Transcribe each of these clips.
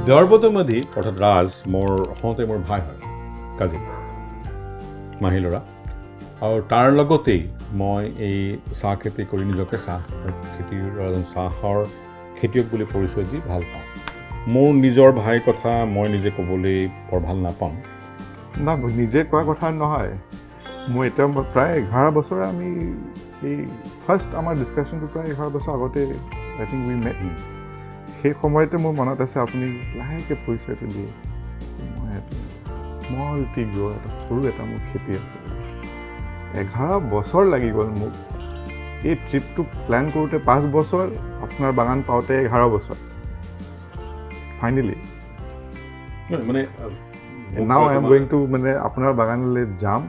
দেবাব্ৰত মেধি অৰ্থাৎ ৰাজ মোৰ ভাই হয়, কাজিন মাহী ল'ৰা। আৰু তাৰ লগতেই মই এই চাহ খেতি কৰি নিজকে চাহৰ খেতিয়ক বুলি পৰিচয় দি ভাল পাওঁ। মোৰ নিজৰ ভাইৰ কথা মই নিজে ক'বলৈ বৰ ভাল নাপাওঁ। না, নিজে কোৱা কথা নহয়। মোৰ এতিয়া প্ৰায় 11 বছৰ আমি এই ফাৰ্ষ্ট আমাৰ ডিছকাশ্যনটো প্ৰায় 11 বছৰ আগতে আই থিংক উই মেট। সেই সময়তে মোৰ মনত আছে আপুনি লাহেকৈ পৰিচয়টো দিয়ে, মই এটা স্মল টি গ্ৰ' এটা সৰু এটা মোৰ খেতি আছে। 11 বছৰ লাগি গ'ল মোক এই ট্ৰিপটো প্লেন কৰোঁতে, 5 বছৰ, আপোনাৰ বাগান পাওঁতে 11 বছৰ। ফাইনেলি মানে now I am going to মানে আপোনাৰ বাগানলৈ যাম।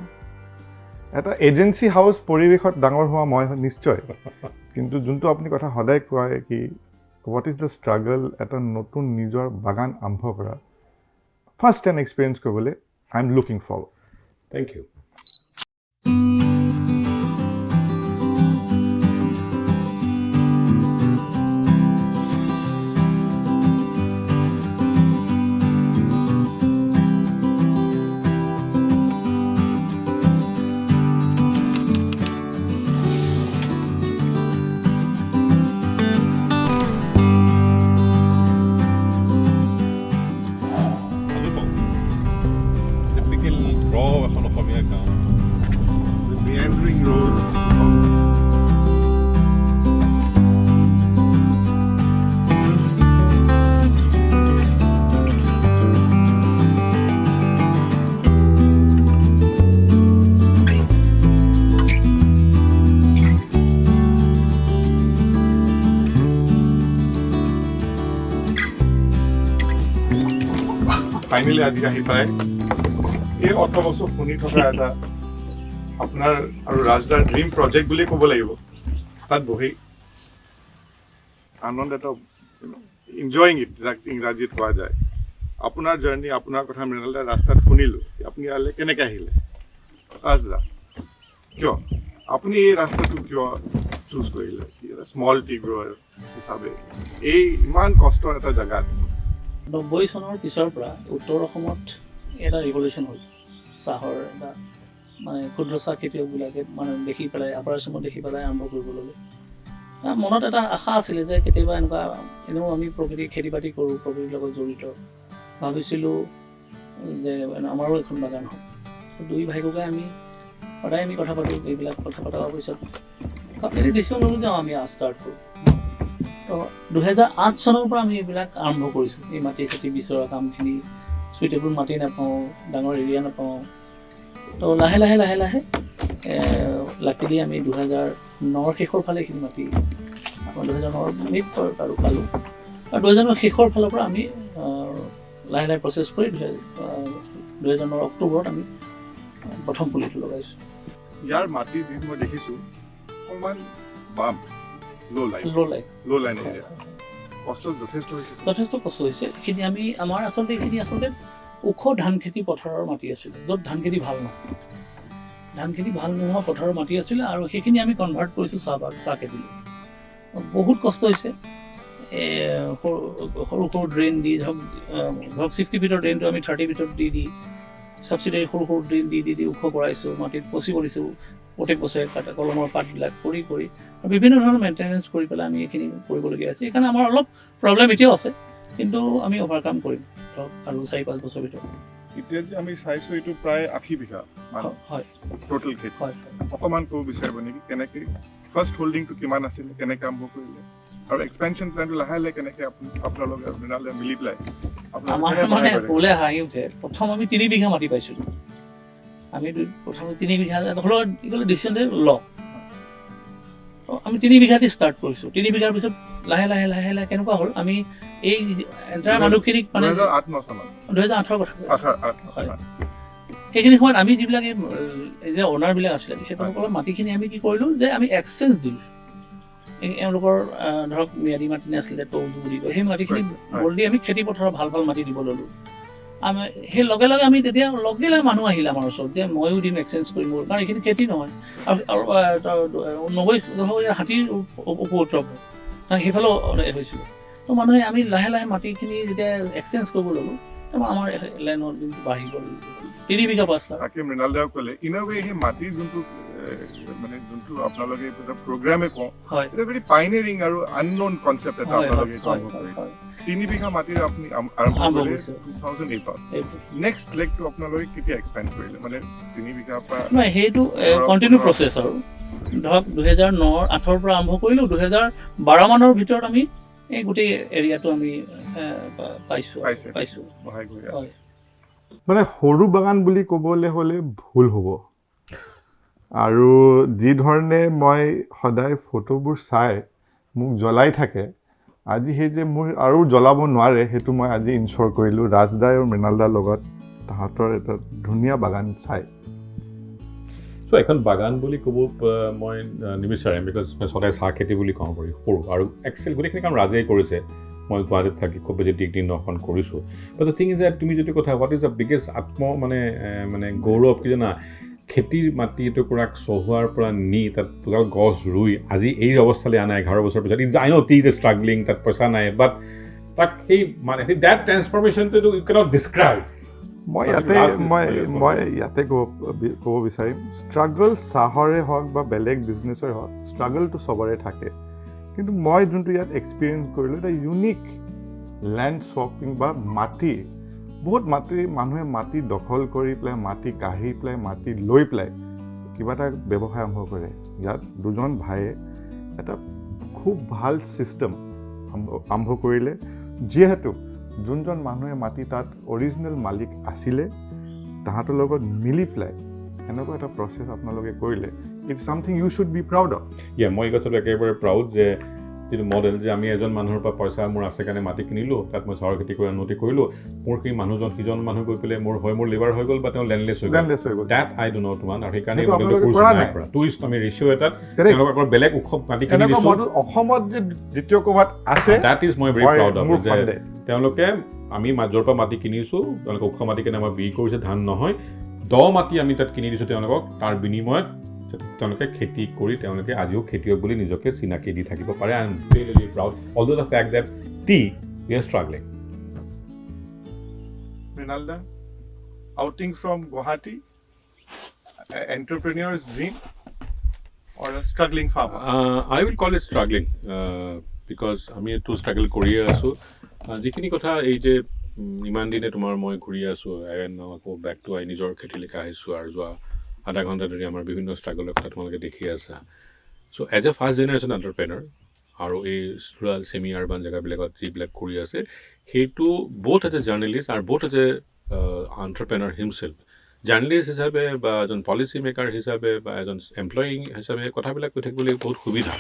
এটা এজেঞ্চি হাউচ পৰিৱেশত ডাঙৰ হোৱা মই নিশ্চয়, কিন্তু যোনটো আপুনি কথা সদায় কয় কি হোৱাট ইজ দ্য ষ্ট্ৰাগল, এটা নতুন নিজৰ বাগান আৰম্ভ কৰা ফাৰ্ষ্ট টাইম এক্সপিৰিয়েঞ্চ কৰিবলৈ I am looking forward. Thank you. এখন অসমীয়া গাঁও meandering road. ফাইনেলি আজি আহি পায় এই অত বছৰ শুনি থকা এটা আপোনাৰ আৰু ৰাজদাৰ ড্ৰিম প্ৰজেক্ট বুলি ক'ব লাগিব। তাত বহি আনন্দ এটা ইনজয়িং ইট, যাক ইংৰাজীত কোৱা যায়। আপোনাৰ জাৰ্ণি, আপোনাৰ কথা মৃণাল দাৰ ৰাস্তাত শুনিলোঁ। আপুনি ইয়ালৈ কেনেকৈ আহিলে? ৰাজদা কিয় আপুনি এই ৰাস্তাটো কিয় চুজ কৰিলে? স্মল টি গ্ৰ'ৱাৰ হিচাপে এই ইমান কষ্টৰ এটা জেগাত। 90 চনৰ পিছৰ পৰা উত্তৰ অসমত এটা ৰিভলিউশ্যন হ'ল চাহৰ। এটা মানে ক্ষুদ্ৰ চাহ খেতিয়কবিলাকে মানে দেখি পেলাই, আপাৰ আচামত দেখি পেলাই আৰম্ভ কৰিব ল'লে। মনত এটা আশা আছিলে যে কেতিয়াবা এনেও আমি প্ৰকৃতিৰ খেতি বাতি কৰোঁ, প্ৰকৃতিৰ লগত জড়িত। ভাবিছিলোঁ যে আমাৰো এখন বাগান হ'ল। দুই ভাইককে আমি সদায় কথা পাতোঁ। এইবিলাক কথা পতাৰ পিছত কাপেৰি ডিচিশ্যন ল'লোঁ যে আমি ষ্টাৰ্ট কৰোঁ। তো 2008 চনৰ পৰা আমি এইবিলাক আৰম্ভ কৰিছোঁ। এই মাটি চাটি বিচৰা কামখিনি, চুইটেবল মাটি নাপাওঁ, ডাঙৰ এৰিয়া নাপাওঁ। তো লাহে লাহে লাকিলি আমি 2009 শেষৰ ফালে এইখিনি মাটি 2009 মিড আৰু পালোঁ। আৰু 2009 শেষৰ ফালৰ পৰা আমি লাহে লাহে প্ৰচেছ কৰি 2009 অক্টোবৰত আমি প্ৰথম পুলিটো লগাইছোঁ। ইয়াৰ মাটি মই দেখিছোঁ অকণমান বাম, ল' লাইন এৰিয়া। কষ্ট যথেষ্ট কষ্ট হৈছে। এইখিনি আমাৰ আচলতে ওখ ধান খেতি পথাৰৰ মাটি আছিলে, য'ত ধান খেতি ভাল নহয়। ধান খেতি ভাল নোহোৱা পথাৰৰ মাটি আছিলে, আৰু সেইখিনি আমি কনভাৰ্ট কৰিছোঁ চাহ খেতিলৈ। বহুত কষ্ট হৈছে। সৰু সৰু ড্ৰেইন দি ধৰক 60 ফিটৰ ড্ৰেইনটো আমি 30 ফিটত দি ছাবচিডাৰী সৰু ড্ৰেইন দি ওখ কৰাইছোঁ, মাটিত পচি কৰিছোঁ। প্ৰত্যেক বছৰে কলমৰ পাতবিলাক কৰি বিভিন্ন ধৰণৰ মেইনটেনেঞ্চ কৰি পেলাই আমি এইখিনি কৰিবলগীয়া আছে। সেইকাৰণে আমাৰ অলপ প্ৰব্লেম এতিয়াও আছে, কিন্তু আমি অভাৰকাম কৰিম ধৰক আৰু 4-5 বছৰ ভিতৰত। এতিয়া যে আমি চাইছোঁ এইটো প্ৰায় 80 বিঘা হয় টোটেল খেতি। হয়। অকণমান ক'ব বিচাৰিব নেকি কেনেকৈ ফাৰ্ষ্ট হোল্ডিংটো কিমান আছিলে, কেনেকৈ আৰম্ভ কৰিলে, আৰু এক্সপেনশ্যন প্লেনটো লাহে লাহে কেনেকৈ আপোনালোকে মৃণালে মিলি পেলাই? আমাৰ মানে ক'লে হাঁহি উঠে। প্ৰথম আমি 3 বিঘা মাটি পাইছিলোঁ। আমি প্ৰথমে 3 বিঘা হ'লেও ডিচিশ্যন লওঁ। আমি 3 বিঘা দি ষ্টাৰ্ট কৰিছোঁ। 3 বিঘাৰ পিছত লাহে লাহে কেনেকুৱা হ'ল, আমি এই এণ্টাৰ মানুহখিনিক মানে 2018 কথা হয়। সেইখিনি সময়ত আমি যিবিলাক এই যে অনাৰবিলাক আছিলে, তেখেতসকলৰ মাটিখিনি আমি কি কৰিলোঁ যে আমি এক্সচেঞ্জ দিলোঁ। এওঁলোকৰ ধৰক ম্যাদী মাটি আছিলে, তৌজ বুলি কয়, সেই মাটিখিনি বল দি আমি খেতি পথাৰৰ ভাল মাটি দিব ল'লোঁ। আমি সেই লগে লগে মানুহ আহিলে আমাৰ ওচৰত যে ময়ো দিম, এক্সচেঞ্জ কৰিম, মোৰ কাৰণ এইখিনি খেতি নহয়। আৰু 90 হাতীৰ উপদ্ৰৱ হয়, সেইফালেও হৈছিলোঁ। তো মানুহে আমি লাহে লাহে মাটিখিনি যেতিয়া এক্সচেঞ্জ কৰিব ল'লোঁ তাৰপৰা আমাৰ লেণ্ডৰ যোনটো বাঢ়ি গ'ল 3 বিঘা 5 লাখ। তাকে মৃণাল দাও ক'লে ইন এ ৱে সেই মাটিৰ যোনটো মানে যোনটো আপোনালোকে এটা প্ৰগ্ৰামে কওঁ এটা ভেৰি পাইনিয়াৰিং আৰু আননোন কনচেপ্ট এটা আপোনালোকে আৰম্ভ কৰিছে। 3 বিঘা মাটিৰ আপুনি আৰম্ভ কৰিলে 2008 নেক্সট লেগটো আপোনালোকে কেতিয়া এক্সপেণ্ড কৰিলে মানে 3 বিঘা পৰা নহয় সেইটো কণ্টিনিউ প্ৰচেছ আৰু ধৰক 2009-8ৰ পৰা আৰম্ভ কৰিলোঁ 2012 মানৰ ভিতৰত আমি এই গোটেই এৰিয়াটো আমি পাইছোঁ। মানে সৰু বাগান বুলি ক'বলৈ হ'লে ভুল হ'ব আৰু যি ধৰণে মই সদায় ফটোবোৰ চাই মোক জ্বলাই থাকে আজি সেই যে মোৰ আৰু জ্বলাব নোৱাৰে সেইটো মই আজি ইনশ্বৰ কৰিলোঁ ৰাজদাই আৰু মৃণালদাৰ লগত তাহাঁতৰ এটা ধুনীয়া বাগান চাই। চ' এখন বাগান বুলি ক'ব মই নিবিচাৰিম বিকজ মই সদায় চাহ খেতি বুলি কওঁ কৰি সৰু আৰু এক্সেল গোটেইখিনি কাম ৰাজেই কৰিছে মই গুৱাহাটীত থাকি খুব বেছি ডিগ্ৰী নখন কৰিছোঁ। বাট দ্য থিং ইজ দ্যাট তুমি যিটো কথা হোৱাট ইজ দ্য বিগেষ্ট মানে গৌৰৱ কি জানা খেতিৰ মাটি এটুকুৰাক চহোৱাৰ পৰা নি তাত গছ ৰুই আজি এই অৱস্থালৈ আনা 11 বছৰ পিছত is I know' it is struggling তাত পইচা নাই বাট তাক সেই মানে সেই ডেট ট্ৰেন্সফৰ্মেশ্যনটো ইউ কেনট ডিছক্ৰাইব। মই ইয়াতে ক'ব বিচাৰিম ষ্ট্ৰাগল চাহৰে হওক বা বেলেগ বিজনেছৰে হওক ষ্ট্ৰাগলটো চবৰে থাকে কিন্তু মই যোনটো ইয়াত এক্সপিৰিয়েঞ্চ কৰিলোঁ এটা ইউনিক লেণ্ড শ্বপিং বা মাটি বহুত মানুহে মাটি দখল কৰি পেলাই মাটি কাঢ়ি পেলাই মাটি লৈ পেলাই কিবা এটা ব্যৱসায় আৰম্ভ কৰে। ইয়াত দুজন ভাইয়ে এটা খুব ভাল ছিষ্টেম আৰম্ভ কৰিলে যিহেতু যোনজন মানুহে মাটি তাত অৰিজিনেল মালিক আছিলে তাহাঁতৰ লগত মিলি পেলাই এনেকুৱা এটা প্ৰচেছ আপোনালোকে কৰিলে it's something you should be proud of. মই এই কথাটো একেবাৰে প্ৰাউড যে যিটো মডেল যে আমি এজন মানুহৰ পৰা পইচা মোৰ আছে কাৰণে মাটি কিনিলোঁ তাত মই চাহৰ খেতি কৰি উন্নতি কৰিলোঁ মোৰ সেই মানুহজন সিজন মানুহ গৈ পেলাই মোৰ লেবাৰ হৈ গ'ল বা তেওঁ লেণ্ডলেছ হৈ গ'ল ডেট আই ডু নট ৱান আৰু সেইকাৰণে টুৰিষ্ট আমি ৰেচিঅ' এটাত তেওঁলোকৰ বেলেগ মাটি কিনি দিছোঁ অসমত যে দ্বিতীয় ক'ৰবাত আছে ডেট ইজ মই ভেৰি প্ৰাউড অফ যে তেওঁলোকে আমি য'ৰ পৰা মাটি কিনিছোঁ তেওঁলোকে ওখ মাটি কিনে আমাৰ বিক্ৰী কৰিছে ধান নহয় দ মাটি আমি তাত কিনি দিছোঁ তেওঁলোকক তাৰ বিনিময়ত তেওঁলোকে খেতি কৰি তেওঁলোকে আজিও খেতিয়ক বুলি নিজকে চিনাকি দি থাকিব পাৰে। I am really proud although the fact that we are struggling. Mrinal da, outing from Guwahati, entrepreneur's dream or a struggling farmer? I will call it struggling because আমি এইটো ষ্ট্ৰাগল কৰিয়ে আছোঁ যিখিনি কথা এই যে ইমান দিনে তোমাৰ মই ঘূৰি আছোঁ আকৌ বেক টু নিজৰ খেতিলৈকে আহিছোঁ আৰু যোৱা আধা ঘণ্টা ধৰি আমাৰ বিভিন্ন ষ্ট্ৰাগলৰ কথা তোমালোকে দেখি আছা। চ' এজ এ ফাৰ্ষ্ট জেনেৰেশ্যন এণ্টাৰপ্ৰেনাৰ আৰু এই ৰুৰাল ছেমি আৰ্বান জেগাবিলাকত যিবিলাক কৰি আছে সেইটো বোথ এজ এ জাৰ্নেলিষ্ট আৰু both as a entrepreneur himself journalist হিচাপে বা এজন পলিচি মেকাৰ হিচাপে বা এজন এমপ্লয়ি হিচাপে কথাবিলাক কৈ থাকিবলৈ বহুত সুবিধা।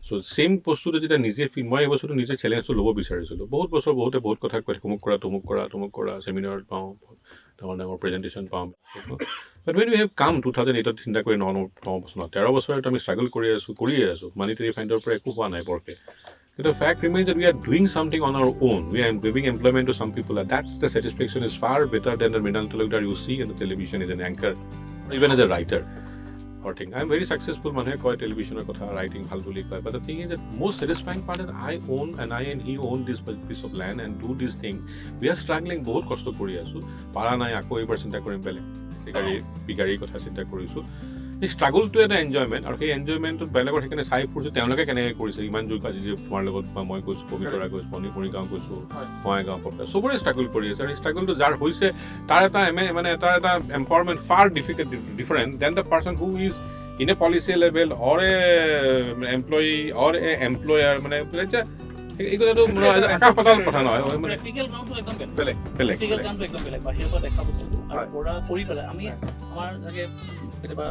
চ' ছেইম বস্তুটো যেতিয়া নিজে মই এই বস্তুটো নিজে চেলেঞ্জটো ল'ব বিচাৰিছিলোঁ বহুত বছৰ বহুতে বহুত কথা কৈ তমুক কৰা ছেমিনাৰত পাওঁ ডাঙৰ প্ৰেজেণ্টেশ্যন পাওঁ বাট when we have come 2008 চিন্তা কৰি 9 বছৰ 13 বছৰত আমি ষ্ট্ৰাগল কৰিয়ে আছোঁ মানিটাৰী ফাইণ্ডৰ পৰা একো হোৱা নাই বৰকৈ কিন্তু fact remains that we are doing something on our own. We are giving employment to some people and that's the satisfaction is far better than the Mrinal Talukdar you see in the television as an anchor or even as a writer or thing. I am very successful মানুহে কয় টেলিভিশ্যনৰ কথা writing ভাল বুলি কয় but the thing is that most satisfying part is I and he own this piece of land and do this thing. We are struggling বহুত কষ্ট কৰি আছোঁ পাৰা নাই আকৌ এইবাৰ চিন্তা কৰিম বেলেগ পিগাৰীৰ কথা চিন্তা কৰিছোঁ এই ষ্ট্ৰাগলটো এটা এনজয়মেণ্ট আৰু সেই এনজয়মেণ্টত বেলেগৰ সেইকাৰণে চাই ফুৰিছোঁ তেওঁলোকে কেনেকৈ কৰিছে ইমান যুগ আজি যে তোমাৰ লগত বা মই গৈছোঁ পবিতৰা গৈছোঁ মণিগাঁও গৈছোঁ বঙাইগাঁও পবিতৰা চবৰে ষ্ট্ৰাগল কৰি আছে আৰু ষ্ট্ৰাগলটো যাৰ হৈছে তাৰ এটা তাৰ এটা empowerment far different than the person who is in a policy level or a employee or a employer মানে এই কথাটো আকাশ পাতাল কথা নহয় মানে প্ৰেক্টিকেল কামটো একদম বেলেগ প্ৰেক্টিকেল কামটো একদম বেলেগ বাহিৰৰ পৰা দেখা বস্তুটো আৰু পৰা কৰি পেলাই আমি আমাৰ চাগে কেতিয়াবা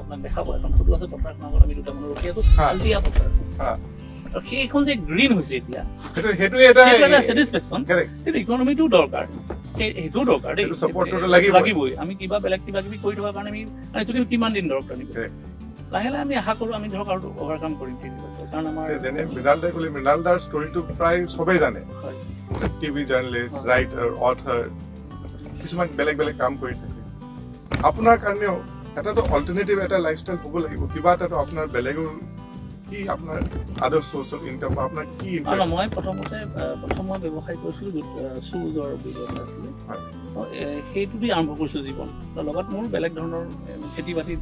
আপোনাক দেখাব এখন ফটো আছে পথাৰখনৰ আগত আমি দুটা মানুহ ৰখি আছোঁ হালধীয়া পথাৰ আৰু সেইখন যে গ্ৰীণ হৈছে এতিয়া সেইটো এটা ছেটিছফেকশ্যন কিন্তু ইকনমিটো দৰকাৰ সেইটো দৰকাৰ দেই লাগিবই আমি বেলেগ কিবা কিবি কৰি থকাৰ কাৰণে আমি কিমান দিন দৰকাৰ নিব লাহে লাহে আমি আশা কৰোঁ আমি ধৰক আৰু অভাৰকাম কৰিম কাৰণ আমাৰ যেনে মৃণাল দাৰ ষ্টৰিটো প্ৰায় চবেই জানে টিভি জাৰ্নেলিষ্ট ৰাইটাৰ অথাৰ কিছুমান বেলেগ কাম কৰি থাকে আপোনাৰ কাৰণেও এটাতো অল্টাৰনেটিভ এটা লাইফষ্টাইল হ'ব লাগিব কিবা এটাতো আপোনাৰ বেলেগৰ কি আপোনাৰ আদাৰ চ'ৰ্চ অফ ইনকাম আপোনাৰ কি মই প্ৰথম মই ব্যৱসায় কৰিছিলোঁ শ্বুজৰ ব্যৱসায় আছিলে সেইটো দি আৰম্ভ কৰিছোঁ জীৱন লগত মোৰ বেলেগ ধৰণৰ খেতি বাতি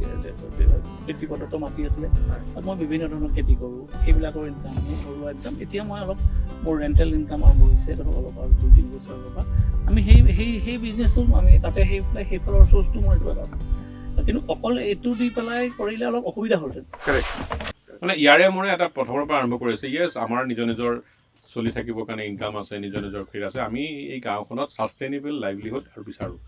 ব্যক্তিগত মাটি আছিলে তাত মই বিভিন্ন ধৰণৰ খেতি কৰোঁ সেইবিলাকৰ ইনকাম মোৰ ঘৰুৱা ইনকাম এতিয়া মই অলপ মোৰ ৰেণ্টেল ইনকাম আৰম্ভ হৈছে ধৰক অলপ আৰু 2-3 বছৰৰ পৰা আমি সেই বিজনেছটো আমি তাতে সেইফালৰ চ'ৰ্চটো মোৰ এইটো এটা আছে কিন্তু অকল এইটো দি পেলাই কৰিলে অলপ অসুবিধা হ'লহেঁতেন মানে ইয়াৰে মোৰে এটা প্ৰথমৰ পৰা আৰম্ভ কৰিছে য়েছ আমাৰ নিজৰ চলি থাকিবৰ কাৰণে ইনকাম আছে নিজৰ ফিৰ আছে আমি এই গাঁওখনত ছাষ্টেইনেবল লাইভলিহুড আৰু বিচাৰোঁ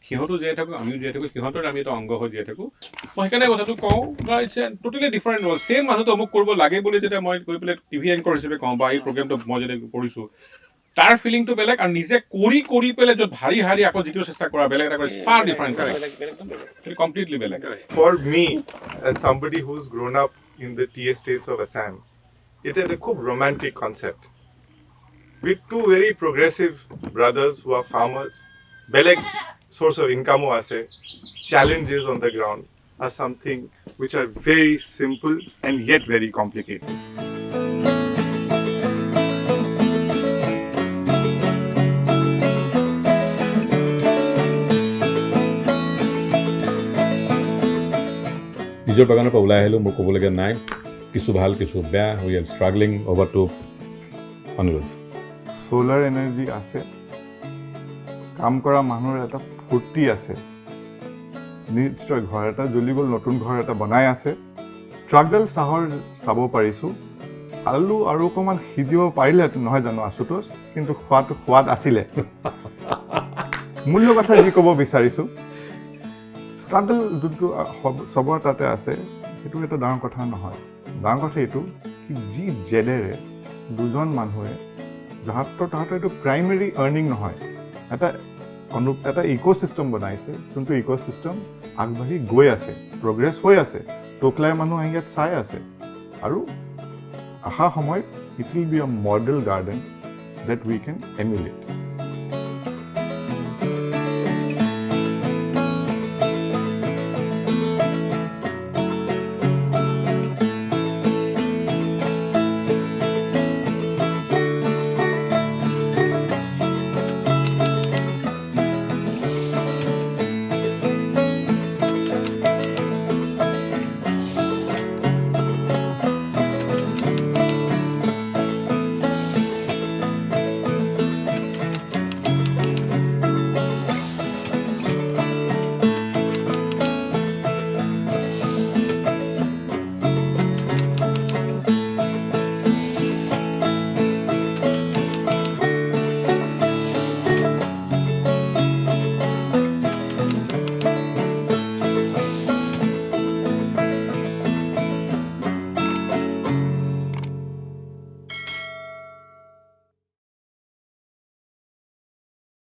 সিহঁতো জীয়াই থাকোঁ আমিও জীয়াই থাকোঁ সিহঁতৰ আমি এটা অংগ হৈ জীয়াই থাকোঁ মই সেইকাৰণে কথাটো কওঁ ইটছ ট'টেলি ডিফাৰেণ্ট হ'ল ছেইম মানুহটো অমুক কৰিব লাগে বুলি যেতিয়া মই গৈ পেলাই টিভি এংকৰ হিচাপে কওঁ বা এই প্ৰগ্ৰেমটো মই যদি কৰিছোঁ তাৰ ফিলিংটো বেলেগ আৰু নিজে কৰি পেলাই য'ত ভাৰী আকৌ যিটো চেষ্টা কৰা বেলেগ এটা কৰি ফাৰ ডিফাৰেণ্ট কমপ্লিটলি বেলেগ for me as somebody who's grown up in the tea estates of Assam it is a খুব romantic concept with two very progressive brothers who are farmers beleg source of income ase challenges on the ground are something which are very simple and yet very complicated নিজৰ বাগানৰ পৰা ওলাই আহিলোঁ মোৰ ক'বলগীয়া নাই কিছু ভাল কিছু বেয়া উই আৰ ষ্ট্ৰাগলিং অভাৰ টু অনুৰোধ সোলাৰ এনাৰ্জি আছে কাম কৰা মানুহৰ এটা ফূৰ্তি আছে নিশ্চয় ঘৰ এটা জ্বলি গ'ল নতুন ঘৰ এটা বনাই আছে ষ্ট্ৰাগল চাব পাৰিছোঁ আলু আৰু অকণমান সিজিব পাৰিলে নহয় জানো আশুতোষ কিন্তু খোৱাটো সোৱাদ আছিলে মূল্য কথা যি ক'ব বিচাৰিছোঁ ষ্ট্ৰাগল যোনটো চবৰ তাতে আছে সেইটো এটা ডাঙৰ কথা নহয় ডাঙৰ কথা এইটো কি যি জেদেৰে দুজন মানুহে তাহাঁতৰ এইটো প্ৰাইমেৰী আৰ্নিং নহয় এটা ইক'চিষ্টেম বনাইছে যোনটো ইক'চিষ্টেম আগবাঢ়ি গৈ আছে প্ৰগ্ৰেছ হৈ আছে টোকলাই মানুহ আহি ইয়াত চাই আছে আৰু অহা সময়ত it will be a model garden that we can এমিউলেট